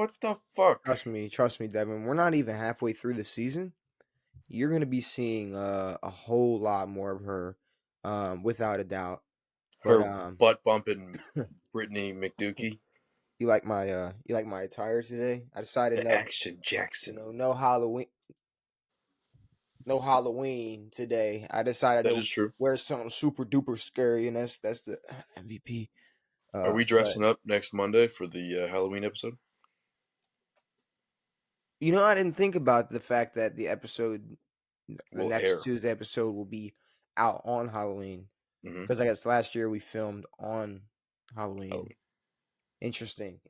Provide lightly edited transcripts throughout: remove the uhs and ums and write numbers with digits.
What the fuck? Trust me, Devin. We're not even halfway through the season. You're gonna be seeing a whole lot more of her, without a doubt. But Her butt bumping Brittany McDukey. you like my attire today? I decided The no, Action Jackson. no Halloween today. I decided That to is true. wear something super duper scary, and that's the MVP. Are we But dressing up next Monday for the Halloween episode? I didn't think about the fact that the We'll next air. Tuesday episode will be out on Halloween. Mm-hmm. Because I guess last year we filmed on Halloween. Halloween. Interesting.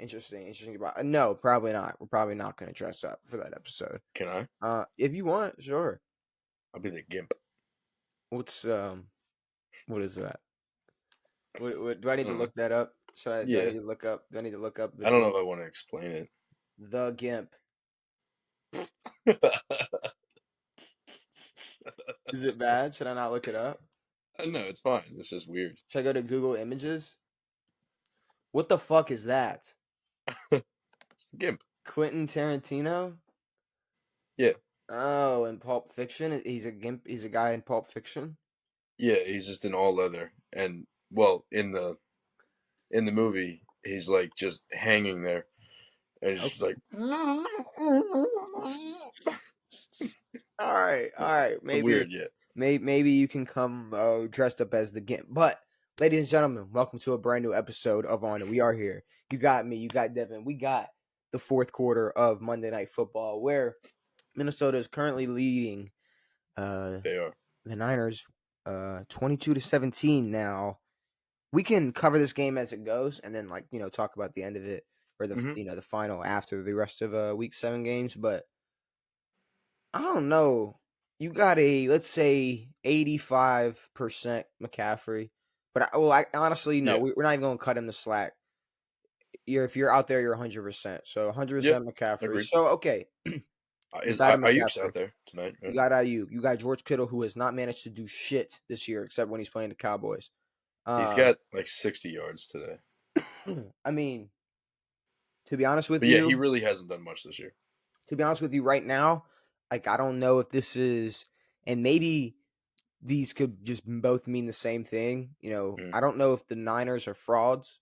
No, probably not. We're probably not going to dress up for that episode. Can I? If you want, sure. I'll be the Gimp. What is that? What do I need to I don't know. look that up? Do I Yeah. need to look up? Do I need to look up the I don't know Gimp? if I want to explain it. The Gimp. Is it bad? Should I not look it up? No, it's fine. This is weird. Should I go to Google Images? What the fuck is that? It's the Gimp. Quentin Tarantino? Yeah. Oh, in Pulp Fiction? He's a Gimp. He's a guy in Pulp Fiction? Yeah, he's just in all leather. And well, in the movie, he's like just hanging there. And he's just like All right. weird, yeah. Maybe you can come dressed up as the Gimp. But, ladies and gentlemen, welcome to a brand new episode of On It. We are here. You got me. You got Devin. We got the fourth quarter of Monday Night Football, where Minnesota is currently leading They are. the Niners 22-17 now. We can cover this game as it goes and then talk about the end of it or the the final after the rest of week 7 games, but I don't know. You got let's say 85% McCaffrey, but I honestly no, Yeah. we're not even going to cut him the slack. If you're out there, you're 100%. So 100% Yep. McCaffrey. Agreed. So okay, Is inside of Ayuk's McCaffrey. out there tonight, right? You got Ayuk. You got George Kittle, who has not managed to do shit this year except when he's playing the Cowboys. He's got like 60 yards today. I mean, to be honest with But you, yeah, he really hasn't done much this year. To be honest with you, right now, I don't know if this is, and maybe these could just both mean the same thing. I don't know if the Niners are frauds,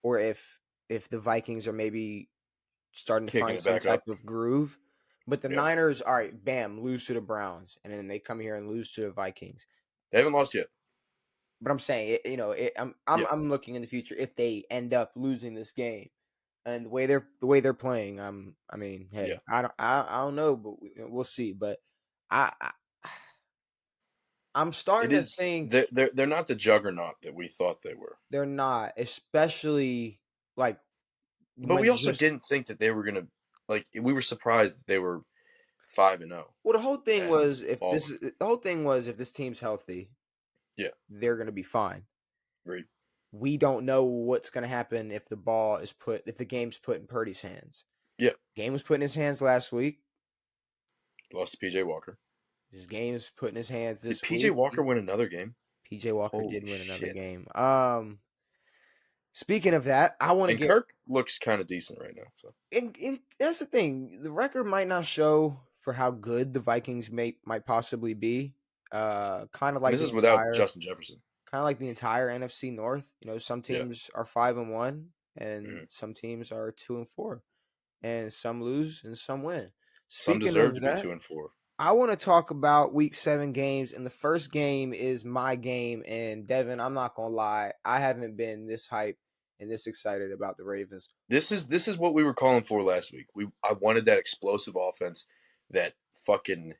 or if the Vikings are maybe starting to Kicking find it some back type up. of groove. But the Niners, all right, bam, lose to the Browns, and then they come here and lose to the Vikings. They haven't lost yet. But I'm saying, I'm looking in the future if they end up losing this game. And the way they're playing, hey, I don't know, but we'll see. But I'm starting to think they're not the juggernaut that we thought they were. they're not, especially like. But we also didn't think that they were gonna we were surprised that they were 5-0. Well, the whole thing was if this team's healthy, yeah, they're gonna be fine. Agreed. We don't know what's gonna happen if the game's put in Purdy's hands. Yeah, game was put in his hands last week. Lost to PJ Walker. His game is put in his hands this Did week. PJ Walker win another game? PJ Walker did win another game. Speaking of that, I want to get Kirk looks kind of decent right now. So and that's the thing. The record might not show for how good the Vikings might possibly be. Kind of like this is without Justin Jefferson. Kind of like the entire NFC North. Some teams are 5-1, and some teams are 2-4, and some lose and some win. Some deserve to be 2-4. I want to talk about week 7 games, and the first game is my game. And Devin, I'm not gonna lie, I haven't been this hyped and this excited about the Ravens. This is what we were calling for last week. I wanted that explosive offense that fucking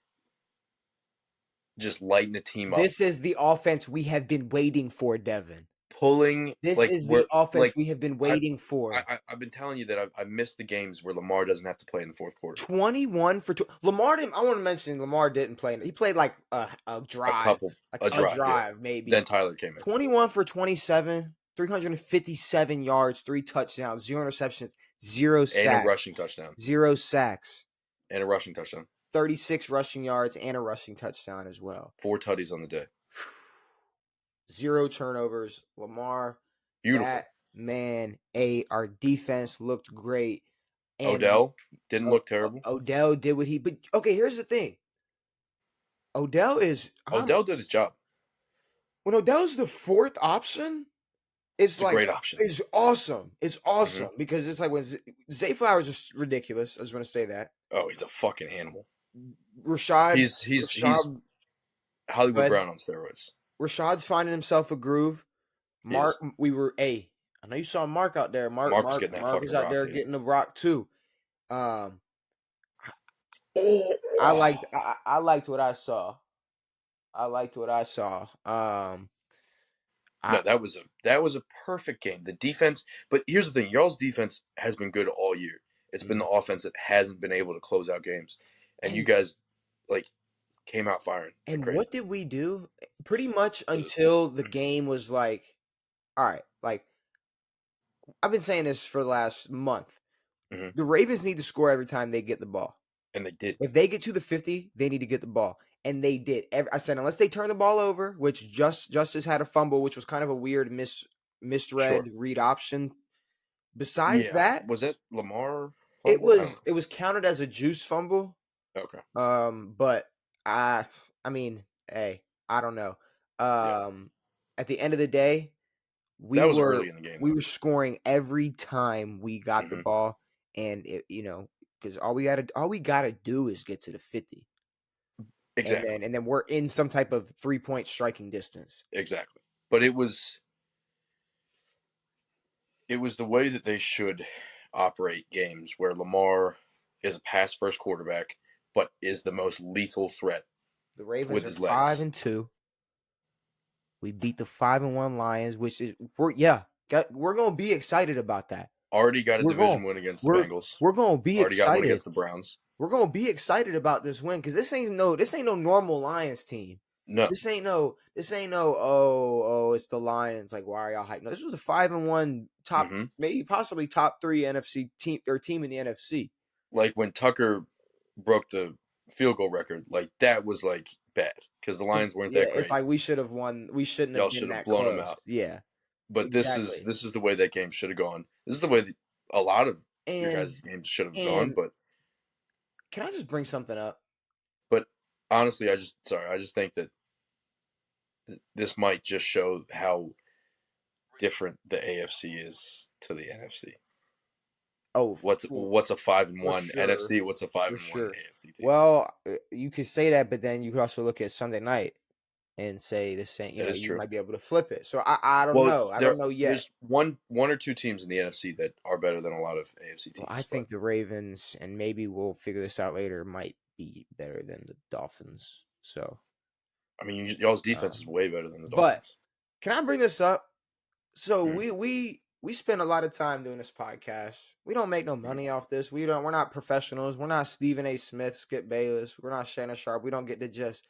just lighten the team up. This is the offense we have been waiting for, Devin. This is the offense we have been waiting for. I've been telling you that I missed the games where Lamar doesn't have to play in the fourth quarter. 21 for Lamar didn't. I want to mention Lamar didn't play. He played like a drive, a drive maybe. Then Tyler came in. 21 for 27, 357 yards, 3 touchdowns, 0 interceptions, 0 sacks, and a rushing touchdown. 0 sacks, and a rushing touchdown. 36 rushing yards and a rushing touchdown as well. 4 tutties on the day. 0 turnovers. Lamar, beautiful. Our defense looked great. And Odell didn't look terrible. Odell did what he. But okay, here's the thing. Odell is. Odell did his job. When Odell's the fourth option, it's It's a like great option. it's awesome. It's awesome Mm-hmm. because it's like when Zay Flowers is ridiculous. I just want to say that. Oh, he's a fucking animal. Rashad, He's Rashad, Hollywood but Brown on steroids. Rashad's finding himself a groove. He is. Mark, I know you saw Mark out there. Mark was getting that Mark is fucking out rock, there dude. getting the rock too. Um, Oh, I liked what I saw. I liked what I saw. no, that was a perfect game. The defense, but here's the thing: y'all's defense has been good all year. It's been the offense that hasn't been able to close out games, and you and guys like came out firing like and crazy. what did we do? Pretty much until the game was like, all right, like I've been saying this for the last month. Mm-hmm. The Ravens need to score every time they get the ball. And they did. If they get to the 50, they need to get the ball. And they did. I said, unless they turn the ball over, which Justice had a fumble, which was kind of a weird misread read option. Besides Yeah. that, Was that Lamar it fumble? I don't was counted as a juice fumble. know. Okay. But I mean, hey, I don't know. Yeah. At the end of the day, That was early in the game, we though. were scoring every time we got the Mm-hmm. ball, and because all we gotta do is get to the 50, Exactly. and then we're in some type of 3-point striking distance. Exactly. But it was the way that they should operate games where Lamar is a pass first quarterback, but is the most lethal threat The Ravens with are his legs. 5-2. We beat the 5-1 Lions, which is we're gonna be excited about that. Already got a We're going division win against the we're Bengals. we're gonna be Already got one excited. against the Browns. We're gonna be excited about this win because this ain't no normal Lions team. No. This ain't no it's the Lions. Like, why are y'all hyped? No, this was a 5-1 top, maybe possibly top 3 NFC team or team in the NFC. Like when Tucker broke the field goal record, like that was like bad because the Lions weren't that great. It's like we should have won. We shouldn't Y'all have been should have that blown close. them out. Yeah, But exactly. this is the way that game should have gone. This is the way that a lot of your And guys' games should have gone. But can I just bring something up? but honestly, I just think that this might just show how different the AFC is to the NFC. Oh, what's a 5-1 sure. NFC? What's a 5-1 sure. AFC team? Well, you could say that, but then you could also look at Sunday night and say the same. You know, you might be able to flip it. So I don't know. I don't know yet. There's one or two teams in the NFC that are better than a lot of AFC teams. Well, I think the Ravens, and maybe we'll figure this out later, might be better than the Dolphins. So, I mean, y'all's defense is way better than the Dolphins. But can I bring this up? So we spend a lot of time doing this podcast. We don't make no money off this. We're not professionals. We're not Stephen A. Smith, Skip Bayless. We're not Shannon Sharp. We don't get to just,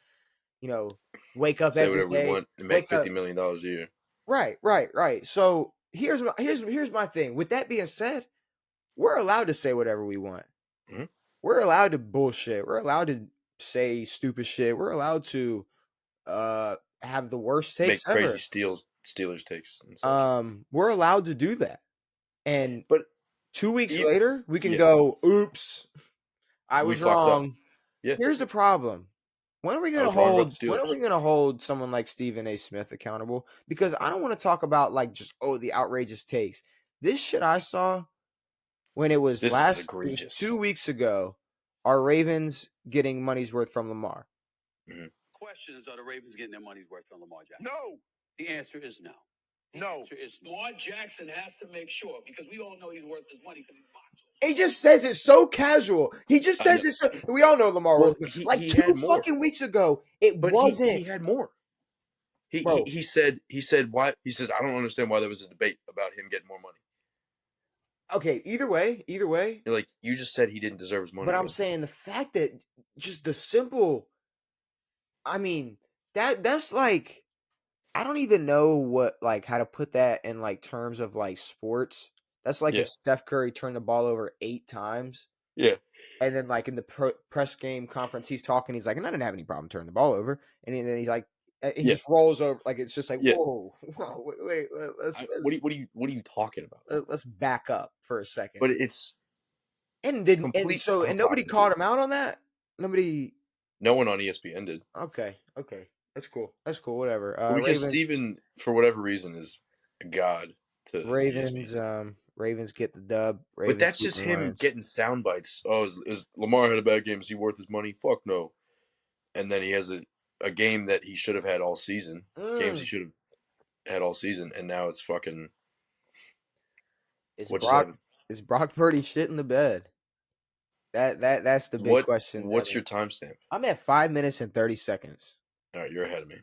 wake up say every whatever day, we want and make $50 million a year. Right. So here's my thing. With that being said, we're allowed to say whatever we want. Mm-hmm. We're allowed to bullshit. We're allowed to say stupid shit. We're allowed to have the worst takes make crazy ever. Steelers takes and such. We're allowed to do that. And but 2 weeks later, we can go, oops, I was wrong. Yeah. Here's the problem. When are we gonna hold someone like Stephen A. Smith accountable? Because I don't want to talk about like just the outrageous takes. This shit I saw when it was 2 weeks ago, are Ravens getting money's worth from Lamar? Mm-hmm. Question is, are the Ravens getting their money's worth from Lamar Jackson? No. The answer is no. No. Lamar Jackson has to make sure, because we all know he's worth his money because he's boxing. He just says it so casual. He just says it so. We all know Lamar was like he 2 fucking weeks ago. Wasn't. He had more. He said why. He said, I don't understand why there was a debate about him getting more money. Okay, either way. You're like, you just said he didn't deserve his money. But I'm saying the fact that just the simple. I mean, that's like, I don't even know how to put that in like terms of like sports. That's like if Steph Curry turned the ball over 8 times. Yeah. And then like in the press game conference, he's talking. He's like, and I didn't have any problem turning the ball over. And then he's like, he just rolls over. Like, it's just like, whoa, wait, what are you talking about? Let's back up for a second. But And didn't and Complete so and nobody hypocrisy. called him out on that? Nobody. No one on ESPN did. Okay. That's cool. Whatever. Because Ravens Steven, for whatever reason, is a god to Ravens ESPN. Ravens get the dub. But Ravens that's beat just the him Lions. getting sound bites. Oh, is Lamar had a bad game? Is he worth his money? Fuck no. And then he has a game that he should have had all season. Games he Mm. should have had all season, and now it's fucking Is what just Brock happened. is Brock Purdy shit in the bed? That's the big question. I What's mean, your timestamp? I'm at 5 minutes and 30 seconds. All right, you're ahead of me.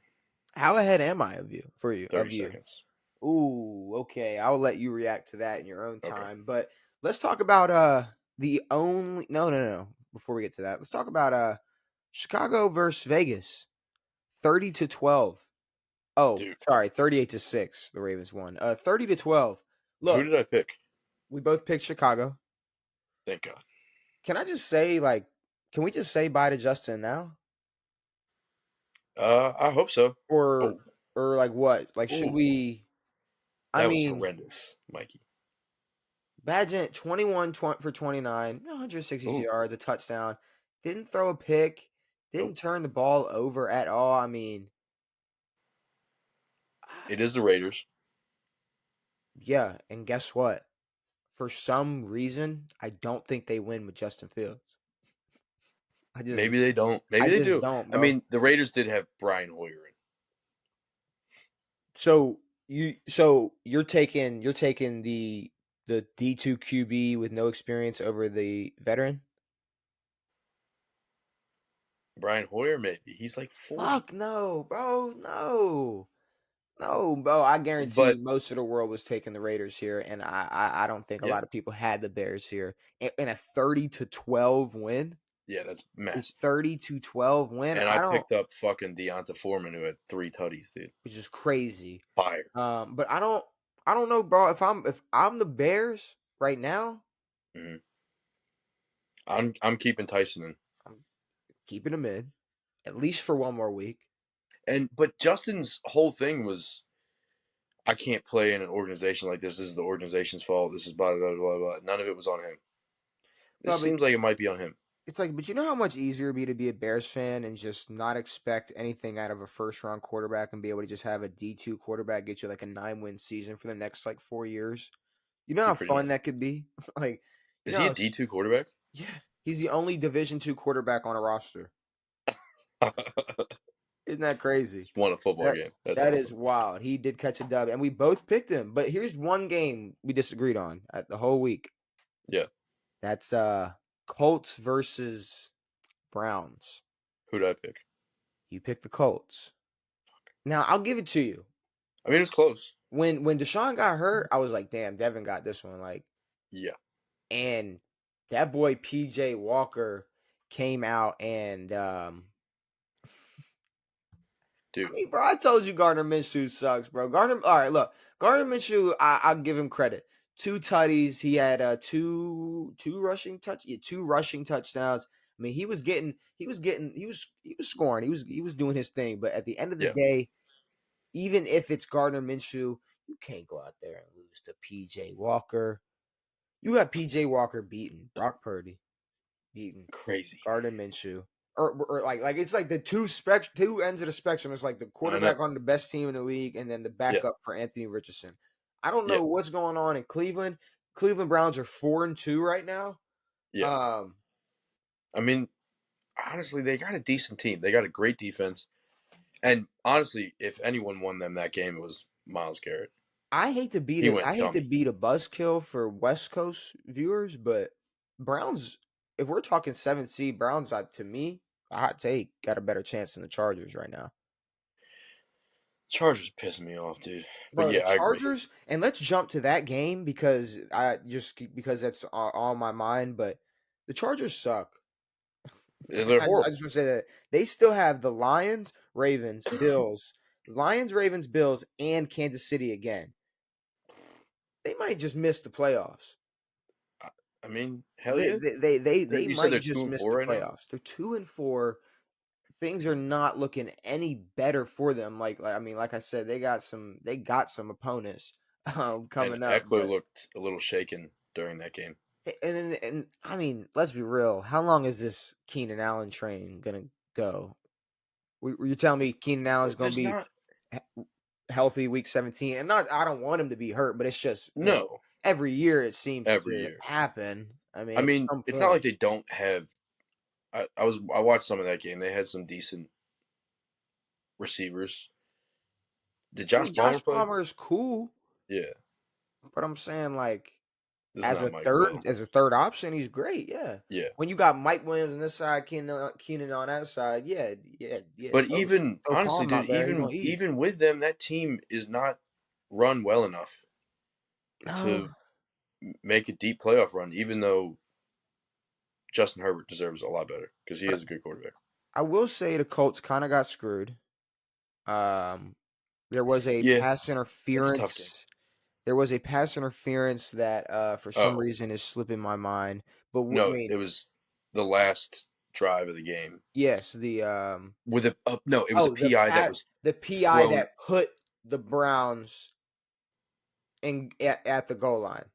How ahead am I of you? 30 seconds. Ooh, okay. I'll let you react to that in your own Okay. time. But let's talk about the only no. Before we get to that, let's talk about Chicago versus Vegas. 30-12. Oh, Dude, sorry, 38-6. The Ravens won. 30-12. who Look, did I pick? we both picked Chicago. Thank God. Can I just say, can we just say bye to Justin now? I hope so. Or Oh, or like what? Like should ooh, we I that was mean, horrendous, Mikey. Badgett 21 for 29, 162 Ooh, yards, a touchdown. Didn't throw a pick, nope. didn't turn the ball over at all. I mean, It is the Raiders. yeah, and guess what? For some reason, I don't think they win with Justin Fields. I just Maybe they don't. I Maybe they just do. don't, I bro. mean, the Raiders did have Brian Hoyer in. So you're taking the D2 QB with no experience over the veteran? Brian Hoyer, maybe. He's like 40. Fuck no, bro. No. No, bro. I guarantee But you most of the world was taking the Raiders here, and I don't think a yeah, lot of people had the Bears here. In a 30-12 win? yeah, that's A massive. 30-12 win? And I I don't picked up fucking Deonta Foreman, who had 3 tutties, dude. which is crazy. Fire. But I don't know, bro. If I'm the Bears right now, hmm I'm keeping Tyson in. I'm keeping them in at least for one more week. But Justin's whole thing was, I can't play in an organization like this. This is the organization's fault. This is blah blah blah blah. None of it was on him. This No, but seems like it might be on him. it's like, but you know how much easier it'd be to be a Bears fan and just not expect anything out of a first round quarterback and be able to just have a D2 quarterback get you like a 9-win season for the next like 4 years. You know Be how pretty fun nice. that could be? Like, you Is know, he a D2 quarterback? yeah, he's the only Division 2 quarterback on a roster. Isn't that crazy? Just won a football That game. That's that is awesome. wild. He did catch a dub, and we both picked him. But here's one game we disagreed on the whole week. Yeah. That's Colts versus Browns. Who'd I pick? You picked the Colts. Now I'll give it to you. I mean, it was close. When Deshaun got hurt, I was like, damn, Devin got this one. Like, Yeah. and that boy PJ Walker came out and Dude. I mean, bro, I told you Gardner Minshew sucks, bro. All right, look, Gardner Minshew, I'll give him credit. 2 tutties. He had two rushing touchdowns. I mean, he was scoring. He was doing his thing. But at the end of the Yeah. day, even if it's Gardner Minshew, you can't go out there and lose to PJ Walker. You got PJ Walker beaten, Brock Purdy beaten, Crazy. Gardner Minshew. Or like it's like the two ends of the spectrum. It's like the I know. quarterback on the best team in the league, and then the Yeah. backup for Anthony Richardson. I don't Yeah. know what's going on in Cleveland. Cleveland Browns are 4-2 right now. Yeah. I mean, honestly, they got a decent team. They got a great defense. And honestly, if anyone won them that game, it was Myles Garrett. I hate to beat He it. went I hate to dummy. beat a buzzkill for West Coast viewers, but Browns. If we're talking 7 seed Browns, to me, a hot take, got a better chance than the Chargers right now. Chargers pissing me off, dude. But Bro, the yeah, I agree. Chargers, and let's jump to that game because that's on my mind. But the Chargers suck. They're I horrible. just want to say that they still have the Lions, Ravens, Bills, and Kansas City again. They might just miss the playoffs. I mean, hell They yeah. they they, they You said might they're two just and miss four the right now. playoffs. They're 2-4. Things are not looking any better for them. I mean, like I said, they got some opponents And coming up, Eckler but looked a little shaken during that game. And I mean, let's be real. How long is this Keenan Allen train gonna go? You're telling me Keenan Allen's gonna There's be not healthy week 17? And not, I don't want him to be hurt, but it's just no every year it seems every to year. happen. I mean, I at mean, some it's not like point, they don't have. I watched some of that game. They had some decent receivers. Did I Josh mean, Palmer Josh play? Palmer is cool, Yeah, but I'm saying like this is not Mike Will. as a third option, he's great. Yeah. Yeah, When you got Mike Williams on this side, Keenan on that side, yeah. but Throw, even throw honestly, Palmer dude, out there, he gonna eat. even with them, that team is not run well enough No, to make a deep playoff run. Even though Justin Herbert deserves a lot better because he but is a good quarterback. I will say the Colts kind of got screwed. Um, there was a Yeah, pass that's a tough game. interference. There was a pass interference that, for some Oh reason, is slipping my mind. But I no, mean, it was the last drive of the game yes, with a no, it was a PI that was the PI thrown. that put the Browns at the goal line.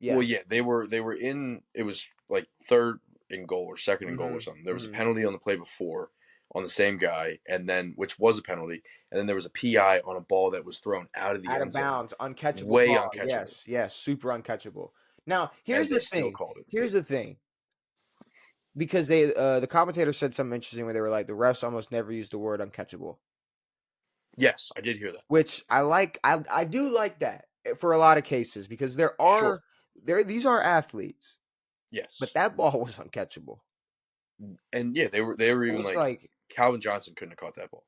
Well, Yes. yeah, they were in. It was like third and goal or second and goal or Hmm. something. There was a Hmm. penalty on the play before on the same guy, and then which was a penalty, and then there was a PI on a ball that was thrown out of the Out end of zone, bounds, uncatchable way call. uncatchable, Yes, super uncatchable. Now, here's and the they still thing. called it. Here's the thing. Because the commentator said something interesting where they were like, the refs almost never use the word uncatchable. Yes, I did hear that. Which I like. I do like that for a lot of cases because Sure. these are athletes, but Yes, that ball was uncatchable. and yeah, they were And even it's like like, Calvin Johnson couldn't have caught that ball.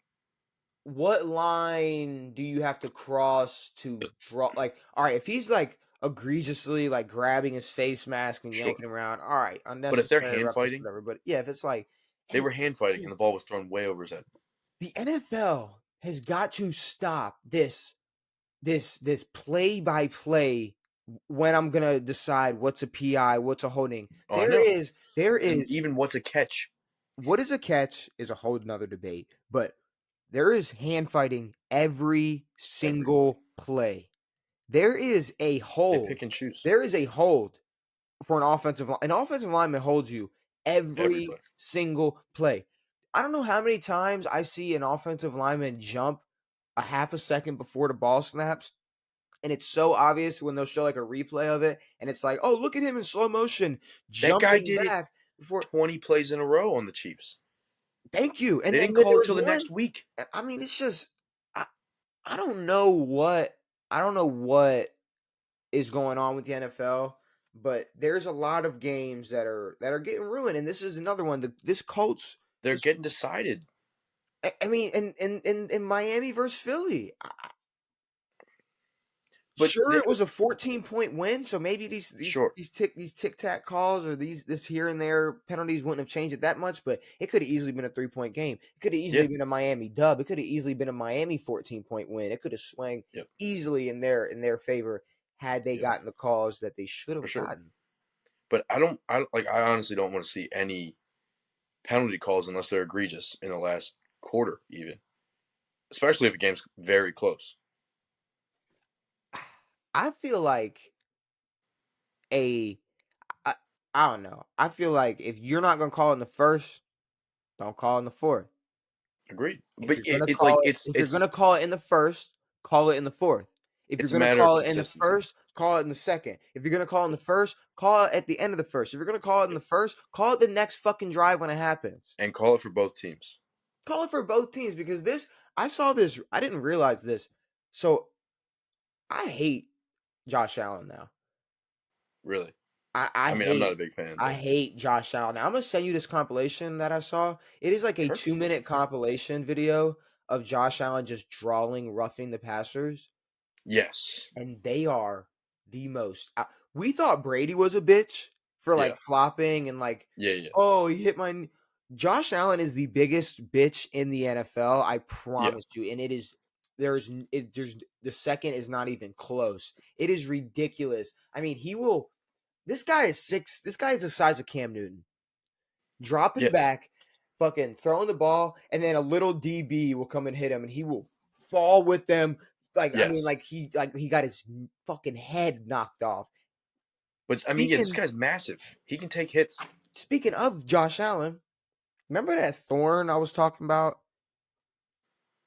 what line do you have to cross to draw? Like, all right, if he's like egregiously like grabbing his face mask and Sure, yanking him around, all right, but if they're unnecessary hand roughness, fighting, whatever. But yeah, if it's like, they and were hand fighting, and and the ball was thrown way over his head. the NFL has got to stop this play by play when I'm gonna decide what's a PI, what's a holding. Oh, I know. There And is even what's a catch what is a catch is a whole nother debate, but there is hand fighting every everywhere. single play. There is a They hold. pick and choose There is a hold for an offensive line. An offensive lineman holds you every every play. single play. I don't know how many times I see an offensive lineman jump a half a second before the ball snaps. And it's so obvious when they'll show like a replay of it, and it's like, oh, look at him in slow motion That guy jumping did it back before. 20 plays in a row on the Chiefs. Thank you. They And didn't then call there it was till the one. next week. I mean, it's just I, I don't know what is going on with the NFL, but there's a lot of games that are getting ruined, and this is another one. This Colts. They're This, getting decided. I mean, in Miami versus Philly. But Sure, it was a 14-point win, so maybe sure. these tic tac calls or this here and there penalties wouldn't have changed it that much, but it could have easily been a 3-point game. It could have Yeah. easily been a Miami dub. It could have easily been a Miami 14-point win. It could have swung Yep. easily in their favor had they Yep. gotten the calls that they should For have sure. gotten. But I honestly don't want to see any penalty calls unless they're egregious in the last quarter, even. Especially if a game's very close. I feel like a I, I don't know. I feel like if you're not gonna call it in the first, don't call it in the fourth. Agreed. If But you're gonna it's call like it, it's if you're it's gonna call it in the first, call it in the fourth. If you're it's a gonna matter of call it in the consistency. first, call it in the second. If you're gonna call it in the first, call it at the end of the first. If you're gonna call it in the first, call it the next fucking drive when it happens. And call it for both teams. Call it for both teams because I saw this. I didn't realize this. So I hate Josh Allen now. Really. I I mean, I'm not a hate big fan, I but hate Josh Allen. Now I'm gonna send you this compilation that I saw. It is like a Kirk is 2-minute compilation video of Josh Allen just drawing roughing the passers. yes. And they are the most. We thought Brady was a bitch for like Yeah. flopping and like, Yeah. oh, he hit my. Josh Allen is the biggest bitch in the NFL. I Yeah. promise you, and it is. There's the second is not even close. It is ridiculous. I mean, he will. This guy is 6. This guy is the size of Cam Newton. Dropping Yes. back, fucking throwing the ball, and then a little DB will come and hit him, and he will fall with them. Like, I mean, Yes. like he got his fucking head knocked off. But I mean, yeah, this guy's massive. He can take hits. Speaking of Josh Allen, remember that thorn I was talking about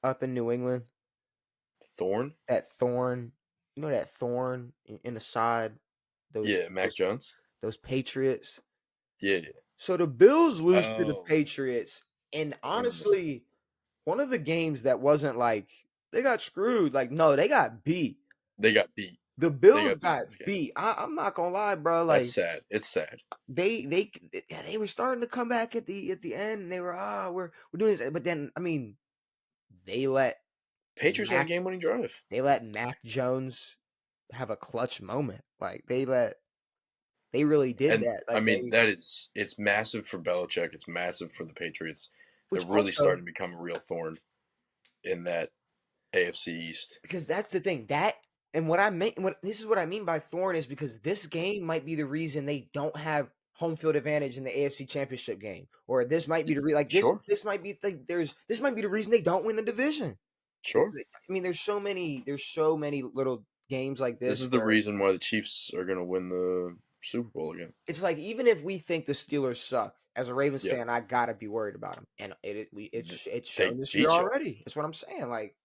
up in New England? Thorn? That thorn, you know that thorn in the side. Those Yeah, Mac those Jones. those Patriots. Yeah. So the Bills lose to the Oh, Patriots, and thorns. honestly, one of the games that wasn't like they got screwed. Like no, they got beat. They got beat. The They Bills got beat in got this game. beat. I'm not gonna lie, bro. That's Like sad. It's sad. they were starting to come back at the end. And they were we're doing this, but then I mean they let Patriots had a Mac game-winning drive. they let Mac Jones have a clutch moment. Like they really did And that. I Like mean, it's massive for Belichick. It's massive for the Patriots. They're which really also starting to become a real thorn in that AFC East. because that's the thing that and what I mean what this is what I mean by thorn is because this game might be the reason they don't have home field advantage in the AFC Championship game, or this might be the like Sure, this might be like this might be the reason they don't win the division. sure. I mean, there's so many little games like This this is the where reason why the Chiefs are going to win the Super Bowl again. it's like even if we think the Steelers suck, as a Ravens Yeah, fan, I gotta be worried about them, and it's they shown this year beat y'all. already. That's what I'm saying. Like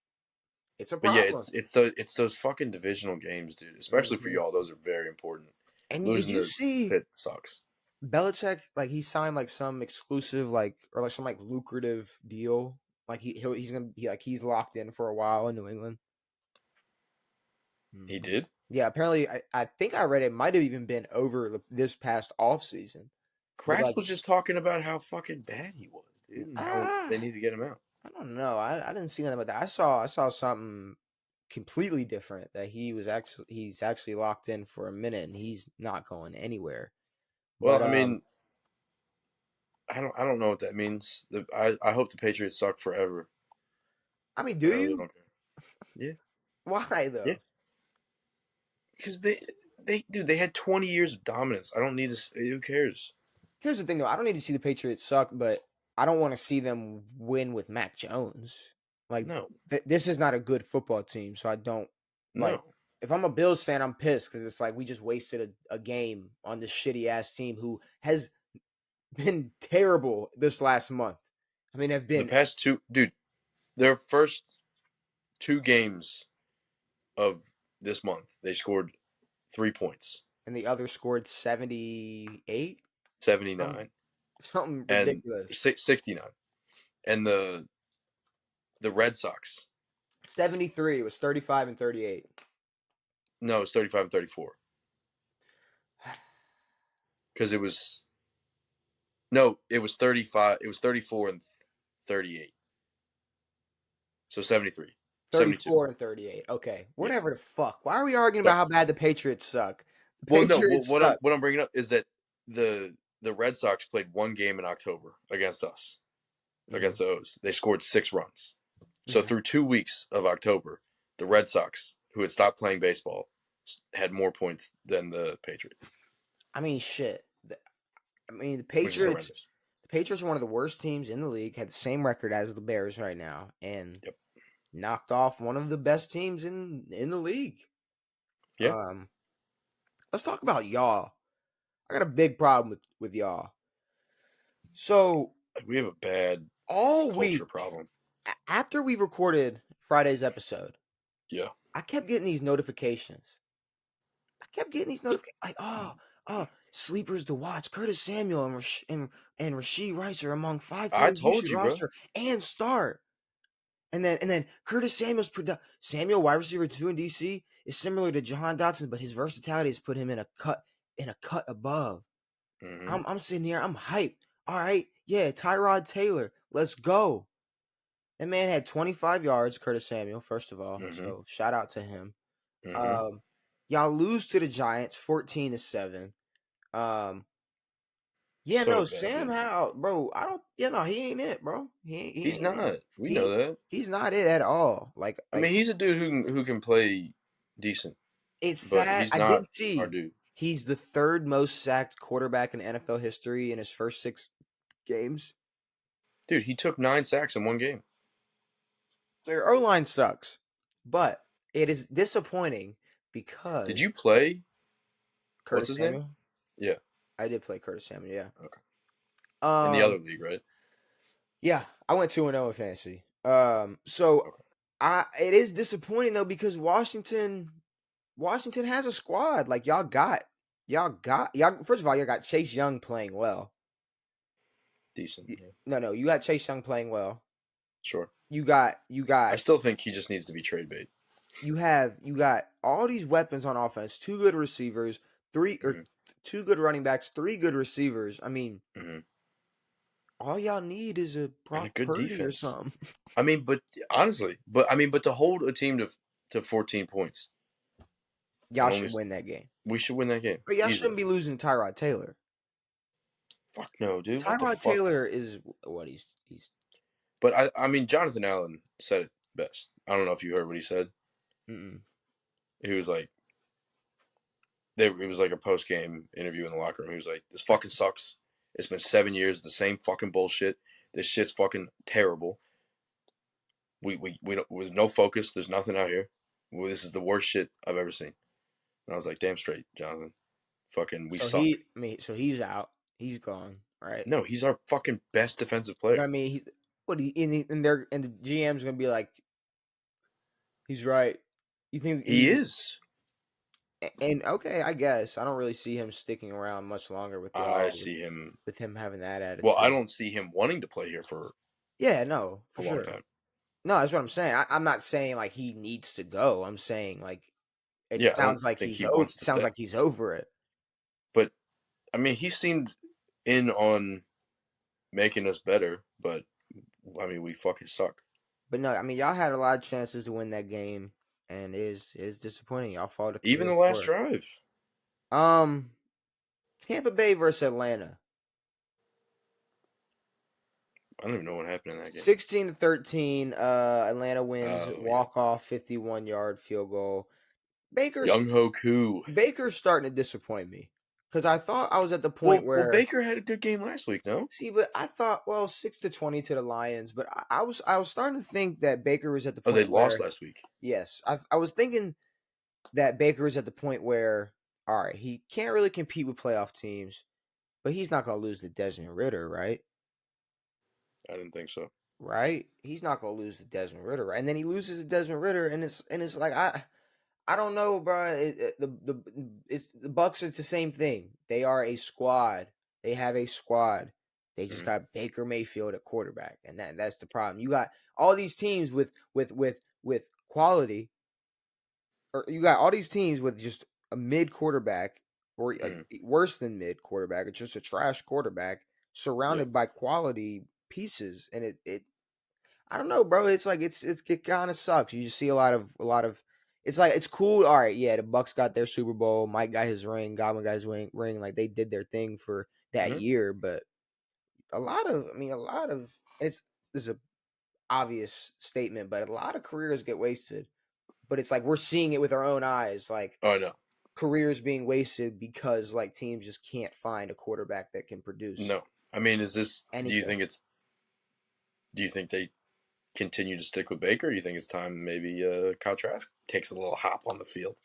it's a But yeah, problem. it's those fucking divisional games, dude. Especially for Mhm. y'all, those are very important. And did Losing you to see Pitt sucks. Belichick? Like he signed like some exclusive like or like some like lucrative deal. Like he's gonna be like he's locked in for a while in New England. He Mhm. did. Yeah, apparently I think I read it might have even been over this past off season. But Craft like was just talking about how fucking bad he was, dude, and how they need to get him out. I don't know. I didn't see nothing about that. I saw something completely different that he's actually locked in for a minute and he's not going anywhere. Well, But I mean, I don't know what that means. I hope the Patriots suck forever. I mean, I do really you? don't care. Yeah, Why yeah, though? because they had 20 years of dominance. I don't need to. Who cares? Here's the thing though. I don't need to see the Patriots suck, but I don't want to see them win with Mac Jones. Like No, this is not a good football team, so I don't like. no. If I'm a Bills fan, I'm pissed because it's like we just wasted a game on this shitty ass team who has been terrible this last month. I mean, have The been past two, dude, their first two games of this month, they scored 3 points, and the other scored 78, um, 79 something and ridiculous. 69, and the Red Sox. 73 it was 35 and 38. No, it's 35 and 34 because it was no, it was 35. It was 34 and 38. So 73, 72. 34 and 38. Okay, Yeah. whatever the fuck. Why are we arguing But about how bad the Patriots suck? The well, no. Patriots What suck. I'm bringing up is that the Red Sox played one game in October against us, Mhm, against the O's. They scored 6 runs. So mhm. through 2 weeks of October, the Red Sox, who had stopped playing baseball, had more points than the Patriots, I mean, shit. I mean, which is horrendous. The Patriots are one of the worst teams in the league. Had the same record as the Bears right now, and Yep. knocked off one of the best teams in the league. Yeah. Um, let's talk about y'all. I got a big problem with y'all. So We have a bad all culture week problem. after we recorded Friday's episode, Yeah. I kept getting these notifications. I kept getting these notifications like, sleepers to watch. Curtis Samuel and Rasheed Rice are among 5 I players you told should you, bro. roster and start. And then Curtis Samuel's Samuel wide receiver 2 in DC is similar to Jahan Dotson, but his versatility has put him in a cut above. Mm-hmm. I'm sitting here, I'm hyped. All right, yeah, Tyrod Taylor, let's go. That man had 25 yards, Curtis Samuel, first of all. Mm-hmm. So shout out to him. Mm-hmm. Um, y'all lose to the Giants 14-7. Um, yeah, So no, bad, Sam dude. Howell, bro. I don't, no, he ain't it, bro. He's not. We He know that. he's not it at all. I mean, Like he's a dude who can play decent, it's but sad. he's I not did our see dude. he's the third most sacked quarterback in NFL history in his first 6 games. Dude, he took 9 sacks in one game. Their O line sucks, but it is disappointing Did because you play What's Curtis his name? Samuel. Yeah. I did play Curtis Samuel. Yeah. Okay. In the other league, right? Yeah, I went 2-0 in fantasy. So Okay. it is disappointing though because Washington has a squad. Like y'all got. First of all, y'all got Chase Young playing well. Decent. Yeah. No, you got Chase Young playing well. Sure. You got I still think he just needs to be trade bait. you got all these weapons on offense, two good receivers, Mm-hmm. two good running backs, three good receivers. I mean, Mm-hmm. all y'all need is a And a Brock good Purdy or defense. something. I mean, but honestly, but to hold a team to 14 points and Y'all only should win that game. we should win that game But y'all easily. shouldn't be losing to Tyrod Taylor. Fuck no, dude. What the Tyrod fuck? Taylor is what he's But I mean, Jonathan Allen said it best. I don't know if you heard what he said. mm-mm. He was like, it was like a post game interview in the locker room. He was like, "This fucking sucks. It's been 7 years of the same fucking bullshit. This shit's fucking terrible. We don't, with no focus. There's nothing out here. This is the worst shit I've ever seen." And I was like, "Damn straight, Jonathan. Fucking, we suck." So he's out. He's gone, right? No, he's our fucking best defensive But player. I mean, and the GM's gonna be like, he's right. You think He is. and okay, I guess I don't really see him sticking around much longer with I y'all see him. with him having that Well, I attitude. don't see him wanting to play here for Yeah, no, a for long sure. time. No, that's what I'm saying. I'm not saying like he needs to go. I'm saying like it Yeah, I don't sounds like think he wants to stay. he's over it. But I mean, he seemed in on making us better. But I mean, we fucking suck. But no, I mean y'all had a lot of chances to win that game, and it's disappointing. Y'all fought to Even clear the the last score. drive. Um, Tampa Bay versus Atlanta, I don't even know what happened in that game. 16-13. Atlanta wins Oh yeah, walk off 51-yard field goal. Baker's Young Ho Koo. Baker's starting to disappoint me because I thought I was at the point Well, where Baker had a good game last week. No, see, but I thought 6-20 to the Lions, but I was starting to think that Baker was at the oh, they point lost where last week. yes, I was thinking that Baker is at the point where all right, he can't really compete with playoff teams, but he's not going to lose to Desmond Ritter, right? I didn't think so. Right? He's not going to lose to Desmond Ritter, right? And then he loses to Desmond Ritter, and it's like I don't know, bro. The Bucks. It's the same thing. They are a squad. They have a squad. They just Mm-hmm. got Baker Mayfield at quarterback, and that's the problem. You got all these teams with quality, or you got all these teams with just a mid quarterback, or Mm-hmm. worse than mid quarterback. It's just a trash quarterback Yeah. surrounded by quality pieces, and it I don't know, bro. It's like it kind of sucks. You just see a lot of. It's like it's cool. All right, yeah, the Bucks got their Super Bowl. Mike got his ring. Godwin got his ring. Like they did their thing for that Mm-hmm. year. But a lot of it's this is a obvious statement, but a lot of careers get wasted. But it's like we're seeing it with our own eyes, like Oh, I know. careers being wasted because like teams just can't find a quarterback that can produce No, I mean, is this? Do you anything. think it's? Do you think they continue to stick with Baker? Or do you think it's time maybe Kyle Trask takes a little hop on the field?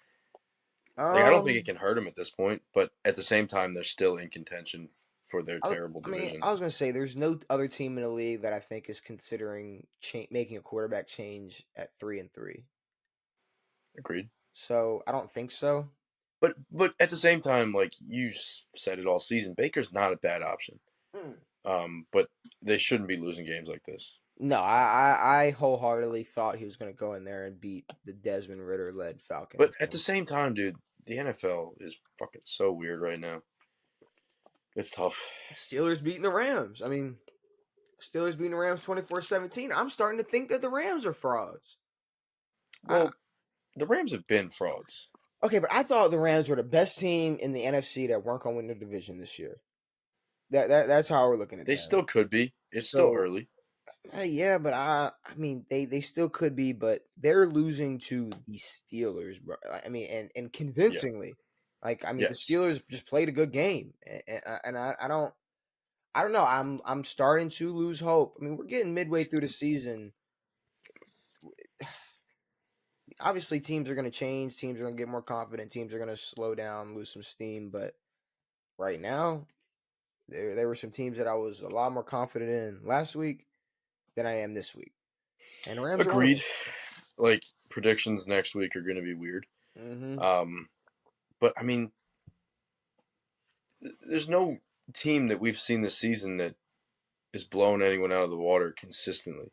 Like, I don't think it Um, can hurt him at this point, but at the same time, they're still in contention for their terrible division. I was gonna say there's no other team in the league that I think is considering making a quarterback change at 3-3. Agreed. So I don't think so. But at the same time, like you said it all season, Baker's not a bad option. Hmm. But they shouldn't be losing games like this. No, I wholeheartedly thought he was gonna go in there and beat the Desmond Ritter led But Falcons. at the same time, dude, the NFL is fucking so weird right now. It's tough. Steelers beating the Rams. I mean, Steelers beating the Rams 24-17. I'm starting to think that the Rams are frauds. Well, the Rams have been frauds. Okay, but I thought the Rams were the best team in the NFC that weren't gonna win the division this year. That's how we're looking at They them. still could be. It's still So early. yeah, but I mean they still could be, but they're losing to the Steelers, bro. I mean, and Yeah. convincingly. Like I mean, the Yes. Steelers just played a good game, and I don't know. I'm starting to lose hope. I mean, we're getting midway through the season. obviously teams are going to change. Teams are going to get more confident. Teams are going to slow down, lose some steam. But right now, there were some teams that I was a lot more confident in last week than I am this week. And the Rams are one of Agreed. Like, predictions next week are going to be weird. them. But, I mean, there's no team that we've seen this season that is blowing anyone out of the water consistently.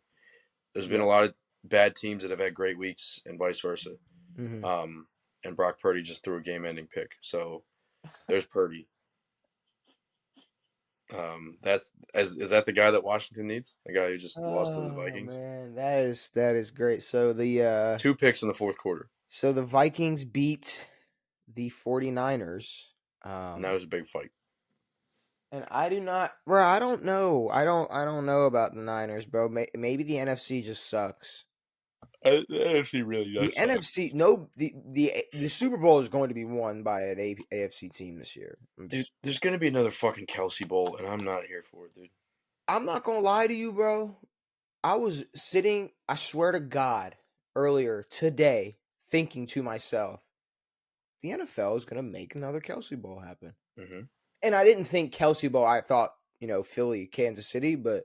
There's been a lot of bad teams that have had great weeks and vice versa. Mm-hmm. And Brock Purdy just threw a game-ending pick. So there's Purdy. Is that the guy that Washington needs? The guy who just lost to the Oh Vikings? man, that is great. So the 2 picks in the fourth quarter. so the Vikings beat the 49ers. And that was a big fight. And I do not, bro. I don't know. I don't know about the Niners, bro. Maybe the NFC just sucks. The NFC really The does suck. NFC, no, the Super Bowl is going to be won by an AFC team this year. Dude, there's going to be another fucking Kelsey Bowl, and I'm not here for it, dude. I'm not gonna lie to you, bro. I was sitting, I swear to God, earlier today, thinking to myself, the NFL is gonna make another Kelsey Bowl happen. Mm-hmm. And I didn't think Kelsey Bowl. I thought, Philly, Kansas City, but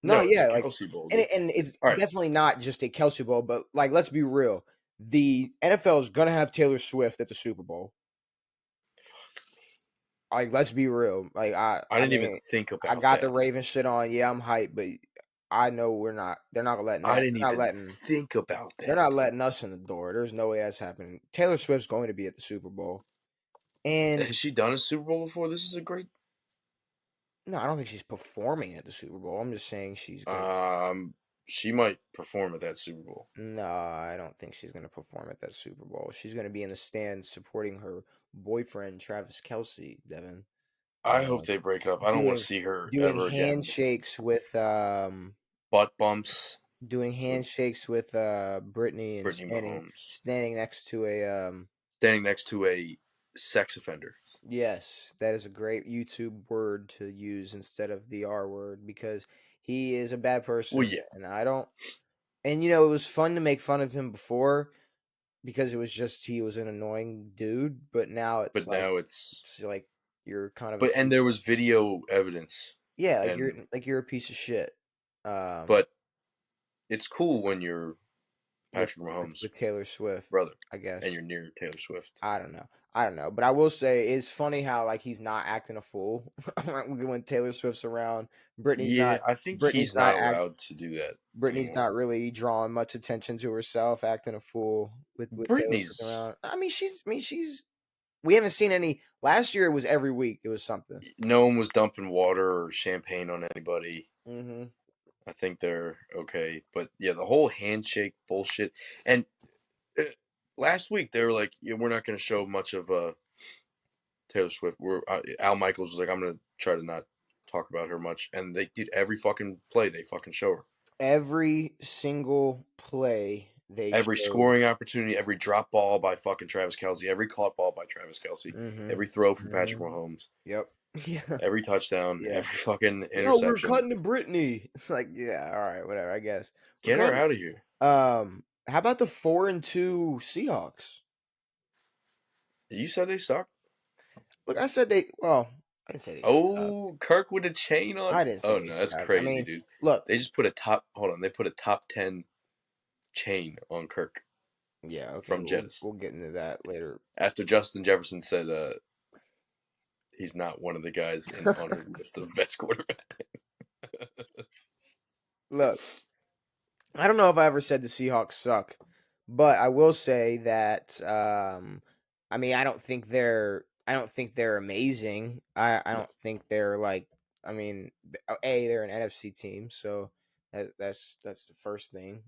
no, it's yeah, a like, Kelsey Bowl, and dude. it's All right. definitely not just a Kelsey Bowl, but like, let's be real, the NFL is gonna have Taylor Swift at the Super Bowl. Like, let's be real. Like, I didn't even think about I got that. the Ravens shit on. Yeah, I'm hyped, but I know we're not. They're not letting that. I didn't even think about that. They're not letting us in the door. There's no way that's happening. Taylor Swift's going to be at the Super Bowl. And has she done a Super Bowl before? This is a great. No, I don't think she's performing at the Super Bowl. I'm just saying she's gonna. She might perform at that Super Bowl. No, I don't think she's gonna perform at that Super Bowl. She's gonna be in the stands supporting her boyfriend Travis Kelce, Devin. I hope they break up. I don't want to see her doing ever again. handshakes with butt bumps. Doing handshakes with Brittany and standing next to a sex offender. Yes, that is a great YouTube word to use instead of the R word, because he is a bad person. Well, yeah. And I don't. And it was fun to make fun of him before because it was just he was an annoying dude, but now it's like you're kind of. And there was video evidence. Yeah, you're a piece of shit. But it's cool when you're Patrick Mahomes with Taylor Swift, brother, I guess, and you're near Taylor Swift. I don't know, but I will say it's funny how like he's not acting a fool when Taylor Swift's around. I think he's not allowed to do that. Brittany's anymore. not really drawing much attention to herself, acting a fool with Brittany's Taylor Swift around. I mean, she's. We haven't seen any. Last year it was every week. It was something. No one was dumping water or champagne on anybody. Mm-hmm. I think they're okay, but yeah, the whole handshake bullshit. And last week they were like, "Yeah, we're not going to show much of Taylor Swift." Al Michaels was like, "I'm going to try to not talk about her much," and they did every fucking play. They fucking show her every single play. Every scoring opportunity, every drop ball by fucking Travis Kelce, every caught ball by Travis Kelce, every throw from Patrick Mahomes. Yep. Yeah. Every touchdown, every fucking interception. No, we're cutting to Brittany. It's like, yeah, all right, whatever, I guess. Get her out of here. How about the 4-2 Seahawks? You said they suck. Look, I said they. Well, I didn't say they. Oh, Kirk with a chain on. I didn't say. Oh no, that's crazy, dude. Look, they just put a top. Hold on, they put a top 10 chain on Kirk. Yeah, okay. From Jettis. We'll get into that later. After Justin Jefferson said he's not one of the guys on his list of best quarterbacks. Look, I don't know if I ever said the Seahawks suck, but I will say that I mean, I don't think they're amazing. I don't think they're like, I mean, they're an NFC team, so that's the first thing.